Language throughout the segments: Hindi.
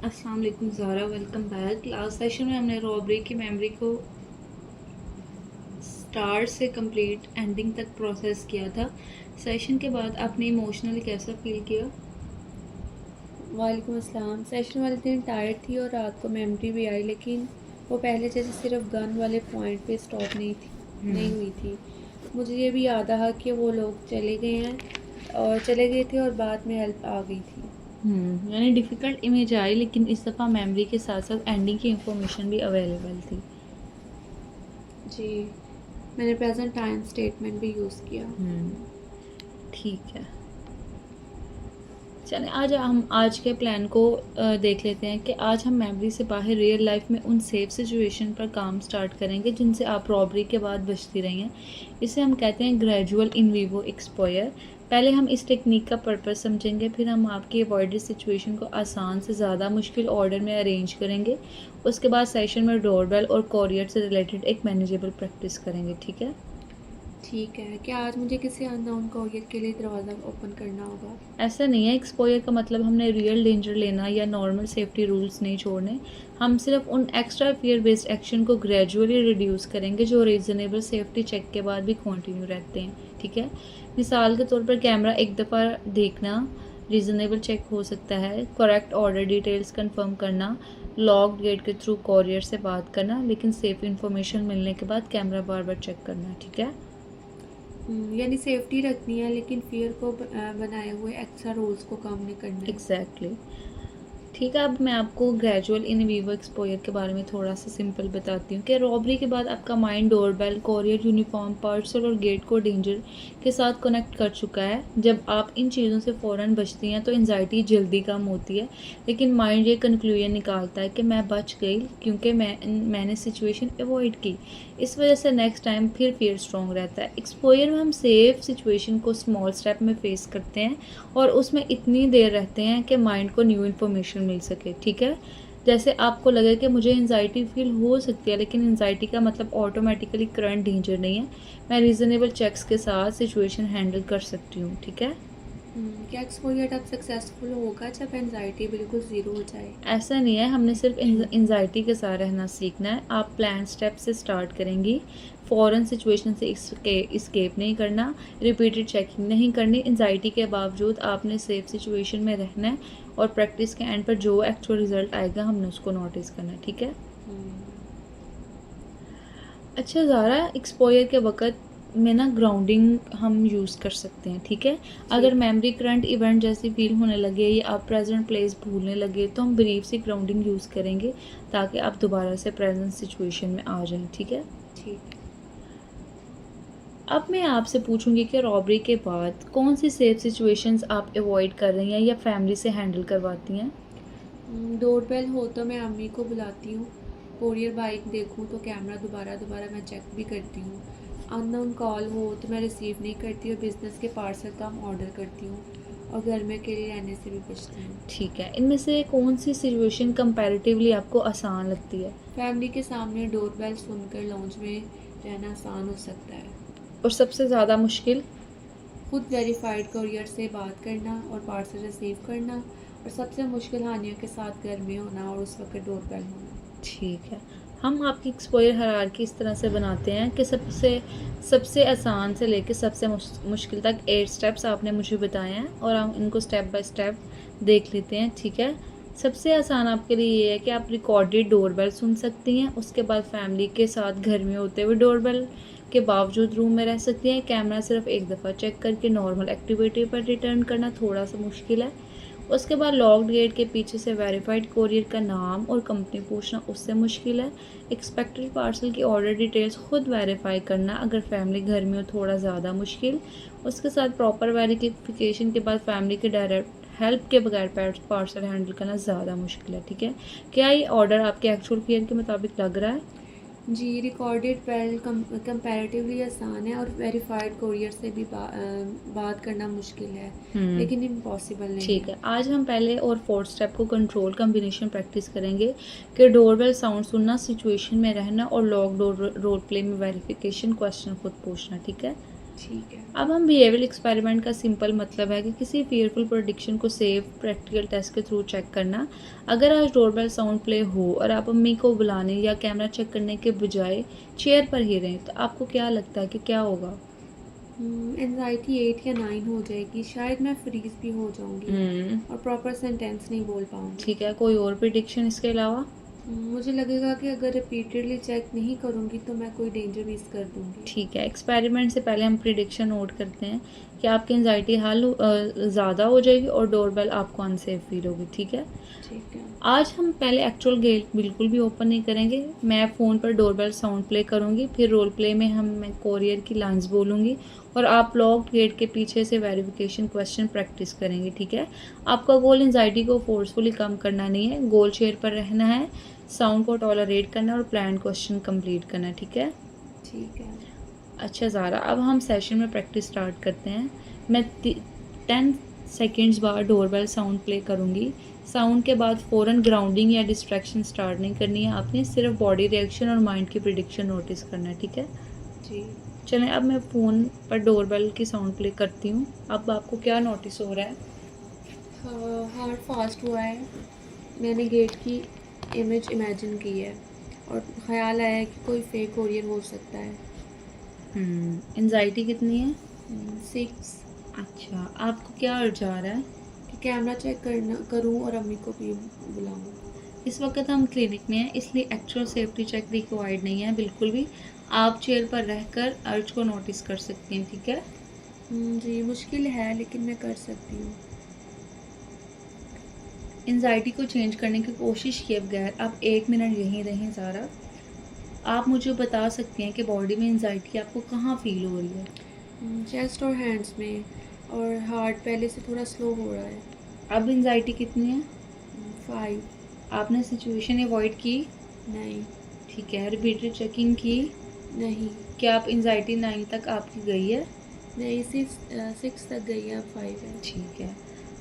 अस्सलाम वालेकुम Zara, welcome back. Last session में हमने रॉबरी की मेमोरी को स्टार्ट से कंप्लीट एंडिंग तक प्रोसेस किया था। सेशन के बाद आपने इमोशनली कैसा फील किया? वालेकुम अस्सलाम। सेशन वाले दिन टायर्ड थी और रात को मेमोरी भी आई, लेकिन वो पहले जैसे सिर्फ गन वाले पॉइंट पे स्टॉप नहीं हुई थी। मुझे ये भी याद रहा कि वो लोग चले गए थे और बाद में हेल्प आ गई थी। यानी डिफ़िकल्ट इमेज आई, लेकिन इस दफ़ा मेमोरी के साथ साथ एंडिंग की इंफॉर्मेशन भी अवेलेबल थी। जी, मैंने प्रेजेंट टाइम स्टेटमेंट भी यूज़ किया। ठीक है, चलें हम आज के प्लान को देख लेते हैं कि आज हम मेमोरी से बाहर रियल लाइफ में उन सेफ सिचुएशन पर काम स्टार्ट करेंगे जिनसे आप रॉबरी के बाद बचती रही हैं। इसे हम कहते हैं ग्रेजुअल इन विवो एक्सपोयर। पहले हम इस टेक्निक का पर्पस समझेंगे, फिर हम आपकी अवॉइडेड सिचुएशन को आसान से ज़्यादा मुश्किल ऑर्डर में अरेंज करेंगे। उसके बाद सेशन में डोरबेल और कॉरियर से रिलेटेड एक मैनेजेबल प्रैक्टिस करेंगे। ठीक है? ठीक है, क्या आज मुझे किसी अननोन कोरियर के लिए दरवाज़ा ओपन करना होगा? ऐसा नहीं है, एक्सपोजर का मतलब हमने रियल डेंजर लेना या नॉर्मल सेफ्टी रूल्स नहीं छोड़ने। हम सिर्फ उन एक्स्ट्रा फियर बेस्ड एक्शन को ग्रेजुअली रिड्यूस करेंगे जो रीज़नेबल सेफ्टी चेक के बाद भी कंटिन्यू रहते हैं। ठीक है? मिसाल के तौर पर कैमरा एक दफ़ा देखना रीज़नेबल चेक हो सकता है, करेक्ट ऑर्डर डिटेल्स कंफर्म करना, लॉक्ड गेट के थ्रू कॉरियर से बात करना, लेकिन सेफ इन्फॉर्मेशन मिलने के बाद कैमरा बार बार चेक करना। ठीक है? यानी सेफ्टी रखनी है, लेकिन फियर को बनाए हुए एक्स्ट्रा रूल्स को काम नहीं करना है। एग्जैक्टली। ठीक है, अब मैं आपको ग्रेजुअल इन विवो एक्सपोजर के बारे में थोड़ा सा सिंपल बताती हूँ कि रॉबरी के बाद आपका mind doorbell, courier, uniform, parcel और गेट को डेंजर के साथ कनेक्ट कर चुका है। जब आप इन चीज़ों से फ़ौरन बचती हैं तो एंजाइटी जल्दी कम होती है, लेकिन माइंड ये कंक्लूजन निकालता है कि मैं बच गई क्योंकि मैंने सिचुएशन अवॉइड की। इस वजह से नेक्स्ट टाइम फिर फियर स्ट्रॉन्ग रहता है। एक्सपोजर में हम सेफ सिचुएशन को स्मॉल स्टेप में फेस करते हैं और उसमें इतनी देर रहते हैं कि माइंड को न्यू इन्फॉर्मेशन मिल सके। ठीक है? जैसे आपको लगे कि मुझे एंजाइटी फील हो सकती है, लेकिन एंजाइटी का मतलब ऑटोमेटिकली करंट डेंजर नहीं है। मैं रीज़नेबल चेक्स के साथ सिचुएशन हैंडल कर सकती हूँ। ठीक है? क्या एक्सपोजर अब सक्सेसफुल होगा जब एनजाइटी बिल्कुल ज़ीरो हो जाए? ऐसा नहीं है, हमने सिर्फ एंजाइटी के साथ रहना सीखना है। आप प्लान स्टेप से स्टार्ट करेंगी, फ़ौरन सिचुएशन से इस्केप नहीं करना, रिपीटेड चेकिंग नहीं करनी। एंजाइटी के बावजूद आपने सेफ सिचुएशन में रहना है और प्रैक्टिस के एंड पर जो एक्चुअल रिजल्ट आएगा हमने उसको नोटिस करना है। ठीक है? अच्छा ज़ारा, एक्सपोजर के वक़्त में ना ग्राउंडिंग हम यूज़ कर सकते हैं। ठीक है? अगर मेमोरी करंट इवेंट जैसी फील होने लगे या आप प्रेजेंट प्लेस भूलने लगे तो हम ब्रीफ सी ग्राउंडिंग यूज़ करेंगे ताकि आप दोबारा से प्रेजेंट सिचुएशन में आ जाएं। ठीक है? ठीक। अब मैं आपसे पूछूंगी कि रॉबरी के बाद कौन सी सेफ सिचुएशंस आप अवॉइड कर रही हैं या फैमिली से हैंडल करवाती हैं? डोरबेल हो तो मैं अम्मी को बुलाती हूँ। कोरियर बाइक देखूँ तो कैमरा दोबारा दोबारा मैं चेक भी करती हूँ। अननोन कॉल हो तो मैं रिसीव नहीं करती और बिज़नेस के पार्सल का हम ऑर्डर करती हूँ और घर में अकेले रहने से भी बचती हूँ। ठीक है, इनमें से कौन सी सिचुएशन कंपैरेटिवली आपको आसान लगती है फैमिली के सामने डोरबेल सुनकर लॉन्च में रहना आसान हो सकता है। और सबसे ज़्यादा मुश्किल? खुद वेरीफाइड कोरियर से बात करना और पार्सल रिसीव करना, और सबसे मुश्किल हानिया के साथ घर में होना और उस वक्त डोरबेल होना। ठीक है, हम आपकी एक्सपोजर हायरार्की इस तरह से बनाते हैं कि सबसे सबसे आसान से लेकर सबसे मुश्किल तक 8 स्टेप्स आपने मुझे बताए हैं और हम इनको स्टेप बाय स्टेप देख लेते हैं। ठीक है? सबसे आसान आपके लिए ये है कि आप रिकॉर्डेड डोरबेल सुन सकती हैं। उसके बाद फैमिली के साथ घर में होते हुए डोरबेल के बावजूद रूम में रह सकती हैं। कैमरा सिर्फ एक दफ़ा चेक करके नॉर्मल एक्टिविटी पर रिटर्न करना थोड़ा सा मुश्किल है। उसके बाद लॉक्ड गेट के पीछे से वेरीफाइड कोरियर का नाम और कंपनी पूछना उससे मुश्किल है। एक्सपेक्टेड पार्सल की ऑर्डर डिटेल्स खुद वेरीफाई करना अगर फैमिली घर में हो थोड़ा ज़्यादा मुश्किल। उसके साथ प्रॉपर वेरिफिकेशन के बाद फैमिली के डायरेक्ट हेल्प के बगैर पार्सल हैंडल करना ज़्यादा मुश्किल है। ठीक है? क्या ये ऑर्डर आपके एक्चुअल फेयर के मुताबिक लग रहा है? जी, रिकॉर्डेड पेल कंपैरेटिवली आसान है और वेरीफाइड कोरियर से भी बात करना मुश्किल है, लेकिन इम्पॉसिबल नहीं ठीक है। है, आज हम पहले और फोर्थ स्टेप को कंट्रोल कॉम्बिनेशन प्रैक्टिस करेंगे कि डोरबेल साउंड सुनना, सिचुएशन में रहना और लॉक डोर रोल प्ले में वेरिफिकेशन क्वेश्चन खुद पूछना। ठीक है? ठीक है। अब हम बिहेवियरल एक्सपेरिमेंट का सिंपल मतलब है कि किसी फियरफुल प्रेडिक्शन को सेफ प्रैक्टिकल टेस्ट के थ्रू चेक करना। अगर आज डोरबेल साउंड प्ले हो और आप अम्मी को बुलाने या कैमरा चेक करने के बजाय चेयर पर ही रहें, तो आपको क्या लगता है कि क्या होगा? एनजाइटी 8 या 9 हो जाएगी, शायद मैं फ्रीज भी हो जाऊंगी और प्रॉपर सेंटेंस नहीं बोल पाऊंगी। ठीक है, कोई और प्रिडिक्शन इसके अलावा? मुझे लगेगा कि अगर रिपीटेडली चेक नहीं करूंगी तो मैं कोई डेंजर मिस कर दूंगी। ठीक है, एक्सपेरिमेंट से पहले हम प्रिडिक्शन नोट करते हैं कि आपकी एंजाइटी ज़्यादा हो जाएगी और डोरबेल आपको अनसेफ फील होगी। ठीक है, ठीक है। आज हम पहले एक्चुअल गेट बिल्कुल भी ओपन नहीं करेंगे। मैं फ़ोन पर डोरबेल साउंड प्ले करूँगी, फिर रोल प्ले में मैं कोरियर की लाइन्स बोलूँगी और आप लॉक्ड गेट के पीछे से वेरिफिकेशन क्वेश्चन प्रैक्टिस करेंगे। ठीक है, आपका गोल एंजाइटी को फोर्सफुली कम करना नहीं है, गोल चेयर पर रहना है, साउंड को टॉलरेट करना है और प्लान क्वेश्चन कंप्लीट करना है। ठीक है। ठीक है। अच्छा ज़ारा, अब हम सेशन में प्रैक्टिस स्टार्ट करते हैं। मैं 10 सेकेंड्स बाद डोरबेल साउंड प्ले करूँगी। साउंड के बाद फ़ौरन ग्राउंडिंग या डिस्ट्रैक्शन स्टार्ट नहीं करनी है, आपने सिर्फ बॉडी रिएक्शन और माइंड की प्रिडिक्शन नोटिस करना है। ठीक है, जी। चलें अब मैं फ़ोन पर डोरबेल की साउंड प्ले करती हूँ। अब आपको क्या नोटिस हो रहा है? हार्ट फास्ट हुआ है, मैंने गेट की इमेज इमेजिन की है और ख्याल आया है कि कोई फेक कोरियर हो सकता है। एंजाइटी कितनी है? 6। अच्छा, आपको क्या अर्ज आ रहा है? कि कैमरा चेक करना करूं और अम्मी को भी बुलाऊं। इस वक्त हम क्लिनिक में हैं, इसलिए एक्चुअल सेफ्टी चेक रिक्वायर्ड नहीं है बिल्कुल भी। आप चेयर पर रहकर अर्ज को नोटिस कर सकती हैं। ठीक है, जी मुश्किल है लेकिन मैं कर सकती हूँ। एंजाइटी को चेंज करने की कोशिश किए बगैर आप 1 मिनट यहीं रहें। ज़ारा, आप मुझे बता सकती हैं कि बॉडी में एंजाइटी आपको कहाँ फील हो रही है? चेस्ट और हैंड्स में, और हार्ट पहले से थोड़ा स्लो हो रहा है। अब एंजाइटी कितनी है? 5। आपने सिचुएशन अवॉइड की? नहीं। ठीक है, रिपीटेड चेकिंग की? नहीं। क्या आप एंजाइटी 9 तक आपकी गई है? नहीं, 6 तक गई है, अब 5 है। ठीक है,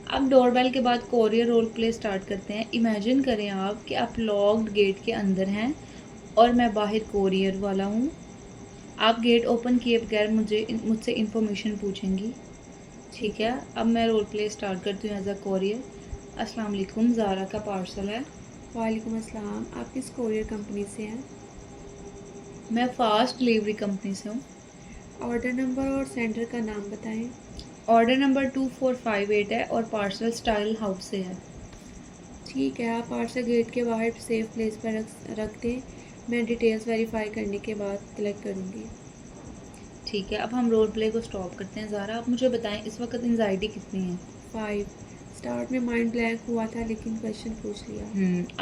अब डोरबेल के बाद कोरियर रोल प्ले स्टार्ट करते हैं। इमेजिन करें आप कि आप लॉक्ड गेट के अंदर हैं और मैं बाहर कोरियर वाला हूँ। आप गेट ओपन किए बगैर मुझसे इन्फॉर्मेशन पूछेंगी। ठीक है, अब मैं रोल प्ले स्टार्ट करती हूँ एज अ कोरियर। अस्सलाम वालेकुम, ज़ारा का पार्सल है। वालेकुम अस्सलाम, आप किस कोरियर कंपनी से हैं? मैं फास्ट डिलीवरी कंपनी से हूँ। ऑर्डर नंबर और सेंटर का नाम बताएं। ऑर्डर नंबर 2458 है और पार्सल स्टाइल हाउस से है। ठीक है, आप पार्सल गेट के बाहर सेफ प्लेस पर रख दें, मैं डिटेल्स वेरीफाई करने के बाद कलेक्ट करूँगी। ठीक है, अब हम रोल प्ले को स्टॉप करते हैं। ज़ारा, आप मुझे बताएं इस वक्त एंजाइटी कितनी है? 5। स्टार्ट में माइंड ब्लैंक हुआ था लेकिन क्वेश्चन पूछ लिया।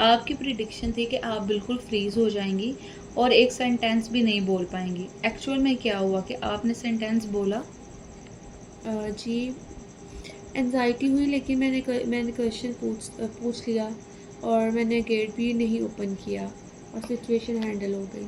आपकी प्रिडिक्शन थी कि आप बिल्कुल फ्रीज हो जाएंगी और एक सेंटेंस भी नहीं बोल पाएंगी। एक्चुअल में क्या हुआ कि आपने सेंटेंस बोला? जी एनजाइटी हुई लेकिन मैंने क्वेश्चन पूछ लिया और मैंने गेट भी नहीं ओपन किया और सिचुएशन हैंडल हो गई।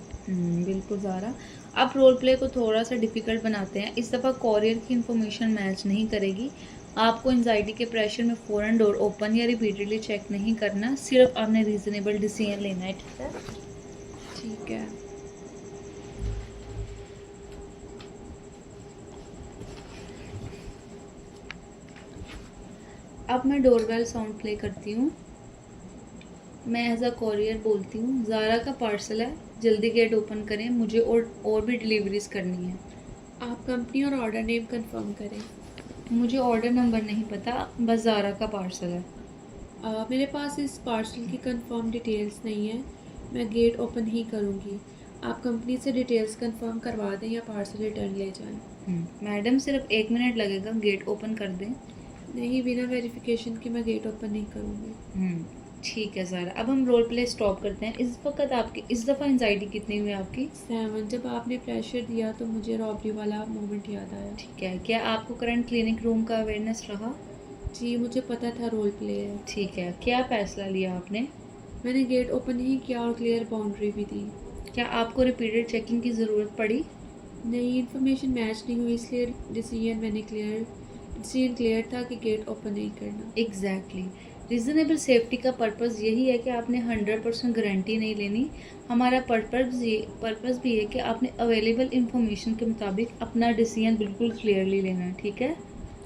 बिल्कुल ज़ारा, अब रोल प्ले को थोड़ा सा डिफ़िकल्ट बनाते हैं। इस दफ़ा कॉरियर की इन्फॉर्मेशन मैच नहीं करेगी। आपको एंजाइटी के प्रेशर में फ़ौरन डोर ओपन या रिपीटेडली चेक नहीं करना, सिर्फ आपने रीज़नेबल डिसीजन लेना है। ठीक है, ठीक है। अब मैं डोरबेल साउंड प्ले करती हूँ। मैं एज अ कॉरियर बोलती हूँ, ज़ारा का पार्सल है, जल्दी गेट ओपन करें, मुझे और भी डिलीवरीज करनी है। आप कंपनी और ऑर्डर नेम कंफर्म करें। मुझे ऑर्डर नंबर नहीं पता, बस ज़ारा का पार्सल है। मेरे पास इस पार्सल की कंफर्म डिटेल्स नहीं है, मैं गेट ओपन ही करूँगी। आप कंपनी से डिटेल्स कंफर्म करवा दें या पार्सल रिटर्न ले जाएं। मैडम, सिर्फ 1 मिनट लगेगा, गेट ओपन कर दें। नहीं, बिना वेरिफिकेशन के मैं गेट ओपन नहीं करूँगी। ठीक है सर, अब हम रोल प्ले स्टॉप करते हैं। इस वक्त आपकी इस दफ़ा एंजाइटी कितनी हुई आपकी? 7। जब आपने प्रेशर दिया तो मुझे रॉबरी वाला मोमेंट याद आया। ठीक है, क्या आपको करंट क्लिनिक रूम का अवेयरनेस रहा? जी मुझे पता था रोल प्ले है। ठीक है, क्या फ़ैसला लिया आपने? मैंने गेट ओपन ही किया और क्लियर बाउंड्री भी दी। क्या आपको रिपीटेड चेकिंग की ज़रूरत पड़ी? नहीं, इन्फॉर्मेशन मैच नहीं हुई इसलिए डिसीजन क्लियर था कि गेट ओपन नहीं करना। एग्जैक्टली रीज़नेबल सेफ्टी का पर्पज़ यही है कि आपने 100% गारंटी नहीं लेनी। हमारा पर्पज़ भी है कि आपने अवेलेबल इंफॉर्मेशन के मुताबिक अपना डिसीजन बिल्कुल क्लियरली लेना है, ठीक है?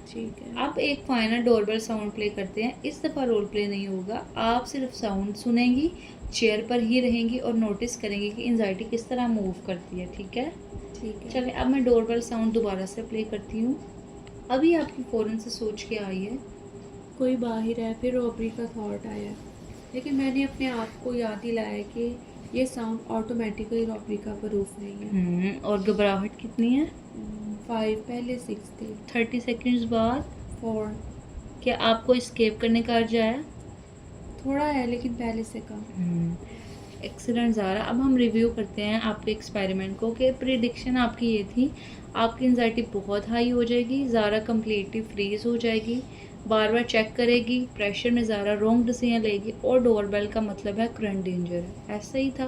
ठीक है। अब एक फाइनल डोरबेल साउंड प्ले करते हैं। इस दफ़ा रोल प्ले नहीं होगा, आप सिर्फ साउंड सुनेंगी, चेयर पर ही रहेंगी और नोटिस करेंगी कि एंग्जायटी किस तरह मूव करती है, ठीक है? ठीक है। चलिए अब मैं डोरबेल साउंड दोबारा से प्ले करती हूँ। अभी आपकी फ़ौरन से सोच के आई है। कोई बाहर है, फिर रॉबरी का थॉट आया, लेकिन मैंने अपने आप को याद दिलाया कि ये साउंड ऑटोमेटिकली रॉबरी का प्रूफ नहीं है। और घबराहट कितनी है? 5 पहले 6 थे। 30 सेकंड्स बाद 4 क्या आपको एस्केप करने का अर्ज आया? थोड़ा है लेकिन पहले से कम। एक्सीलेंट ज़ारा। अब हम रिव्यू करते हैं आपके एक्सपेरिमेंट को कि प्रिडिक्शन आपकी ये थी, आपकी एंजाइटी बहुत हाई हो जाएगी, ज़ारा कम्प्लीटली फ्रीज हो जाएगी, बार बार चेक करेगी, प्रेशर में ज़ारा रॉन्ग डिसीजन लेगी और डोरबेल का मतलब है करंट डेंजर है। ऐसा ही था।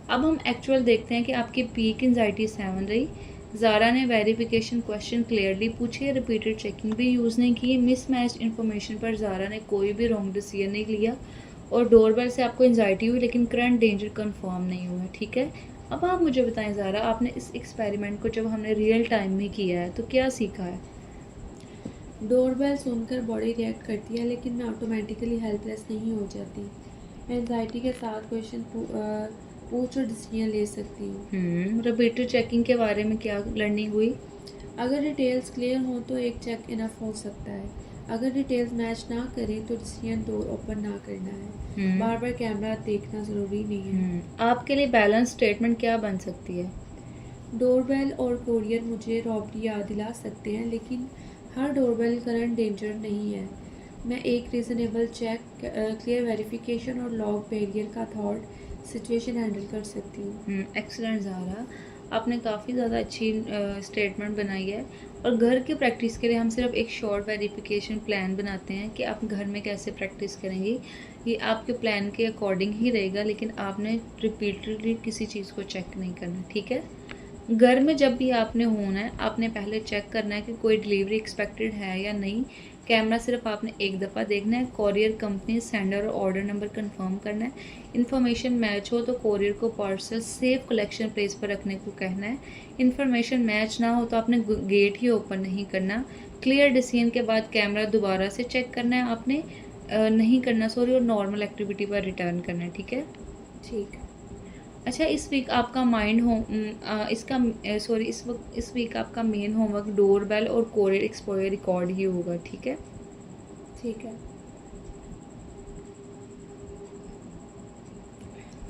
अब हम एक्चुअल देखते हैं कि आपकी पीक एंजाइटी 7 रही। ज़ारा ने वेरिफिकेशन क्वेश्चन क्लियरली पूछे, रिपीटेड चेकिंग भी यूज़ नहीं की, मिसमैच्ड इन्फॉर्मेशन पर ज़ारा ने कोई भी रॉन्ग डिसीजन नहीं लिया और डोरबेल से आपको एंजाइटी हुई लेकिन करंट डेंजर कंफर्म नहीं हुआ, ठीक है? अब आप मुझे बताएं ज़ारा, आपने इस एक्सपेरिमेंट को जब हमने रियल टाइम में किया है तो क्या सीखा है? डोरबेल सुनकर बॉडी रिएक्ट करती है, लेकिन मैं ऑटोमेटिकली हेल्पलेस नहीं हो जाती। मैं एंजाइटी के साथ क्वेश्चन पूछ और डिसीजन ले सकती हूँ। रिपीटेड चेकिंग के बारे में क्या लर्निंग हुई? अगर डिटेल्स क्लियर हो तो एक चेक इनफ हो सकता है। अगर डिटेल्स मैच ना करें तो डिसीजन डोर ओपन ना करना है। बार बार कैमरा देखना ज़रूरी नहीं है। आपके लिए बैलेंस स्टेटमेंट क्या बन सकती है? डोरबेल और कोरियर मुझे रॉबरी याद दिला सकते हैं, लेकिन हर डोरबेल करंट डेंजर नहीं है। मैं एक रीज़नेबल चेक, क्लियर वेरिफिकेशन और लॉग बैरियर का थॉट सिचुएशन हैंडल कर सकती हूँ। एक्सीलेंट ज़ारा, आपने काफ़ी ज़्यादा अच्छी स्टेटमेंट बनाई है। और घर की प्रैक्टिस के लिए हम सिर्फ एक शॉर्ट वेरिफिकेशन प्लान बनाते हैं कि आप घर में कैसे प्रैक्टिस करेंगी। ये आपके प्लान के अकॉर्डिंग ही रहेगा, लेकिन आपने रिपीटेडली किसी चीज़ को चेक नहीं करना, ठीक है? घर में जब भी आपने होना है, आपने पहले चेक करना है कि कोई डिलीवरी एक्सपेक्टेड है या नहीं। कैमरा सिर्फ आपने एक दफ़ा देखना है। कोरियर कंपनी, सेंडर और ऑर्डर नंबर कंफर्म करना है। इन्फॉर्मेशन मैच हो तो कोरियर को पार्सल सेफ कलेक्शन प्लेस पर रखने को कहना है। इन्फॉर्मेशन मैच ना हो तो आपने गेट ही ओपन नहीं करना। क्लियर डिसीजन के बाद कैमरा दोबारा से चेक करना है आपने, नहीं करना सॉरी, और नॉर्मल एक्टिविटी पर रिटर्न करना है, ठीक है? ठीक है। अच्छा, इस वीक आपका माइंड हो सॉरी इस वीक आपका मेन होमवर्क डोरबेल और कोरियर एक्सपोजर रिकॉर्ड ही होगा, ठीक है? ठीक है।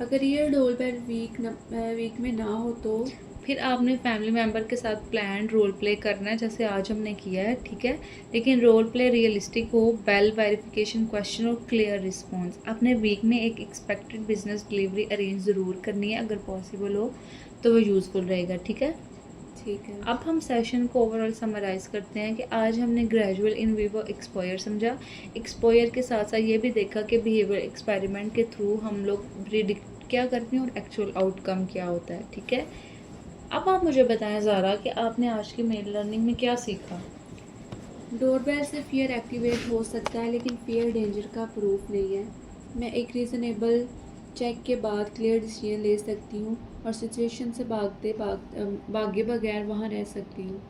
अगर ये डोरबेल वीक में ना हो तो फिर आपने फैमिली मेम्बर के साथ प्लान रोल प्ले करना है जैसे आज हमने किया है, ठीक है? लेकिन रोल प्ले रियलिस्टिक हो, बेल वेरिफिकेशन क्वेश्चन और क्लियर रिस्पॉन्स। आपने वीक में एक एक्सपेक्टेड बिजनेस डिलीवरी अरेंज ज़रूर करनी है, अगर पॉसिबल हो तो वो यूज़फुल रहेगा, ठीक है? ठीक है। अब हम सेशन को ओवरऑल समराइज करते हैं कि आज हमने ग्रेजुअल इन विवो एक्सपोयर समझा। एक्सपोयर के साथ साथ ये भी देखा कि बिहेवियर एक्सपेरिमेंट के थ्रू हम लोग प्रिडिक्ट क्या करते हैं और एक्चुअल आउटकम क्या होता है, ठीक है? अब आप मुझे बताएं ज़ारा कि आपने आज की मेन लर्निंग में क्या सीखा? डोरबेल से फियर एक्टिवेट हो सकता है, लेकिन फियर डेंजर का प्रूफ नहीं है। मैं एक रीज़नेबल चेक के बाद क्लियर डिसीजन ले सकती हूँ और सिचुएशन से भागे बगैर वहाँ रह सकती हूँ।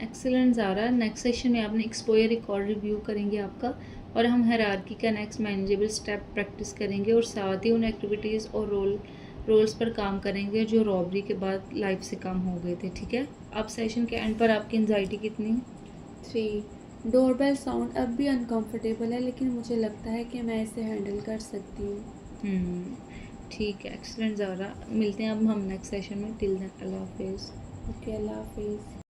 एक्सीलेंट ज़ारा। नेक्स्ट सेशन में आपने एक्सपोयर रिकॉर्ड रिव्यू करेंगे आपका, और हम हायरार्की का नेक्स्ट मैनेजेबल स्टेप प्रैक्टिस करेंगे और साथ ही उन एक्टिविटीज़ और रोल्स पर काम करेंगे जो रॉबरी के बाद लाइफ से कम हो गए थे, ठीक है? अब सेशन के एंड पर आपकी एंजाइटी कितनी? 3 डोरबेल साउंड अब भी अनकंफर्टेबल है, लेकिन मुझे लगता है कि मैं इसे हैंडल कर सकती हूँ। ठीक है, एक्सीलेंट ज़ारा। मिलते हैं अब हम नेक्स्ट सेशन में। टिल देन अल्लाह हाफिज़। ओके, अल्लाह हाफिज़।